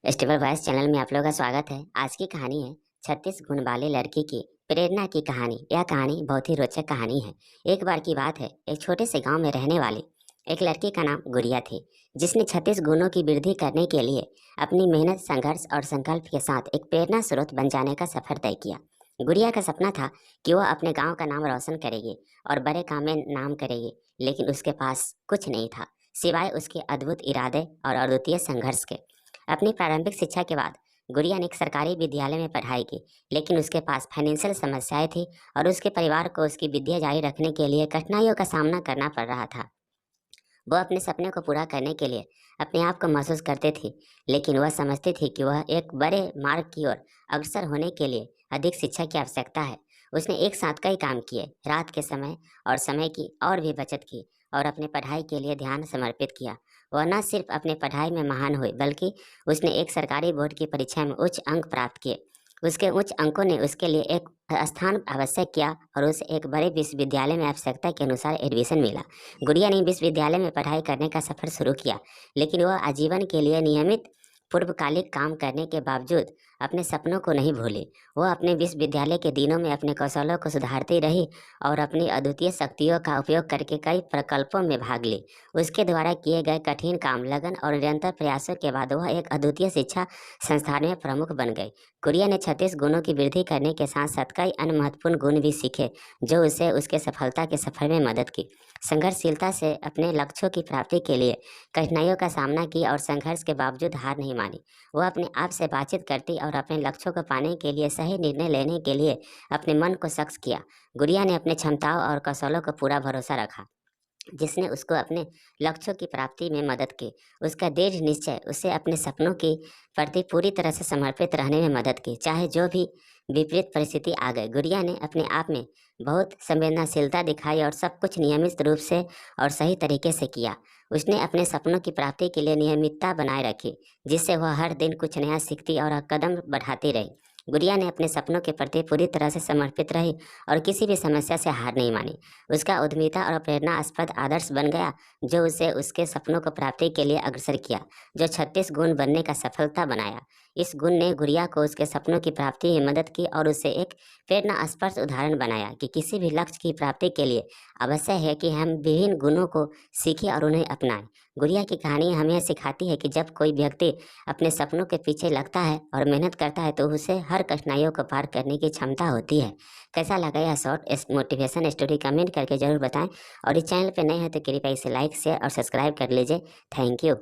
Stable voice channel में आप लोगों का स्वागत है। आज की कहानी है 36 गुण वाली लड़की की प्रेरणा की कहानी। यह कहानी बहुत ही रोचक कहानी है। एक बार की बात है, एक छोटे से गांव में रहने वाली एक लड़की का नाम गुड़िया थी, जिसने 36 गुणों की वृद्धि करने के लिए अपनी मेहनत, संघर्ष और संकल्प के साथ एक प्रेरणा स्रोत बन जाने का सफर तय किया। गुड़िया का सपना था कि वह अपने गाँव का नाम रोशन करेगी और बड़े काम में नाम करेगी, लेकिन उसके पास कुछ नहीं था सिवाय उसके अद्भुत इरादे और अद्वितीय संघर्ष के। अपनी प्रारंभिक शिक्षा के बाद गुड़िया ने एक सरकारी विद्यालय में पढ़ाई की, लेकिन उसके पास फाइनेंशियल समस्याएं थी और उसके परिवार को उसकी विद्या जारी रखने के लिए कठिनाइयों का सामना करना पड़ रहा था। वह अपने सपने को पूरा करने के लिए अपने आप को महसूस करते थी, लेकिन वह समझती थी कि वह एक बड़े मार्ग की ओर अग्रसर होने के लिए अधिक शिक्षा की आवश्यकता है। उसने एक साथ कई काम किए, रात के समय और समय की और भी बचत की और अपने पढ़ाई के लिए ध्यान समर्पित किया। वह न सिर्फ अपने पढ़ाई में महान हुई, बल्कि उसने एक सरकारी बोर्ड की परीक्षा में उच्च अंक प्राप्त किए। उसके उच्च अंकों ने उसके लिए एक स्थान आवश्यक किया और उसे एक बड़े विश्वविद्यालय में आवश्यकता के अनुसार एडमिशन मिला। गुड़िया ने विश्वविद्यालय में पढ़ाई करने का सफर शुरू किया, लेकिन वह आजीवन के लिए नियमित पूर्वकालिक काम करने के बावजूद अपने सपनों को नहीं भूली। वह अपने विश्वविद्यालय के दिनों में अपने कौशलों को सुधारती रही और अपनी अद्वितीय शक्तियों का उपयोग करके कई प्रकल्पों में भाग ली। उसके द्वारा किए गए कठिन काम, लगन और निरंतर प्रयासों के बाद वह एक अद्वितीय शिक्षा संस्थान में प्रमुख बन गई। गुड़िया ने 36 गुणों की वृद्धि करने के साथ साथ कई अन्य महत्वपूर्ण गुण भी सीखे, जो उसे उसके सफलता के सफर में मदद की। संघर्षशीलता से अपने लक्ष्यों की प्राप्ति के लिए कठिनाइयों का सामना किया और संघर्ष के बावजूद हार नहीं मानी। वह अपने आप से बातचीत करती और अपने लक्ष्यों को पाने के लिए सही निर्णय लेने के लिए अपने मन को सख्त किया। गुड़िया ने अपने क्षमताओं और कौशलों को पूरा भरोसा रखा, जिसने उसको अपने लक्ष्यों की प्राप्ति में मदद की। उसका दृढ़ निश्चय उसे अपने सपनों के प्रति पूरी तरह से समर्पित रहने में मदद की, चाहे जो भी विपरीत परिस्थिति आ गई। गुड़िया ने अपने आप में बहुत संवेदनशीलता दिखाई और सब कुछ नियमित रूप से और सही तरीके से किया। उसने अपने सपनों की प्राप्ति के लिए नियमितता बनाए रखी, जिससे वह हर दिन कुछ नया सीखती और कदम बढ़ाती रही। गुड़िया ने अपने सपनों के प्रति पूरी तरह से समर्पित रही और किसी भी समस्या से हार नहीं मानी। उसका उद्यमिता और प्रेरणास्पद आदर्श बन गया, जो उसे उसके सपनों को प्राप्ति के लिए अग्रसर किया, जो 36 गुण बनने का सफलता बनाया। इस गुण ने गुड़िया को उसके सपनों की प्राप्ति में मदद की और उसे एक प्रेरणास्पद उदाहरण बनाया कि किसी भी लक्ष्य की प्राप्ति के लिए आवश्यक है कि हम विभिन्न गुणों को सीखें और उन्हें अपनाएं। गुड़िया की कहानी हमें सिखाती है कि जब कोई व्यक्ति अपने सपनों के पीछे लगता है और मेहनत करता है, तो उसे हर कठिनाइयों को पार करने की क्षमता होती है। कैसा लगा यह शॉर्ट मोटिवेशन स्टोरी, कमेंट करके जरूर बताएं और इस चैनल पर नए हैं तो कृपया इसे लाइक, शेयर और सब्सक्राइब कर लीजिए। Thank you.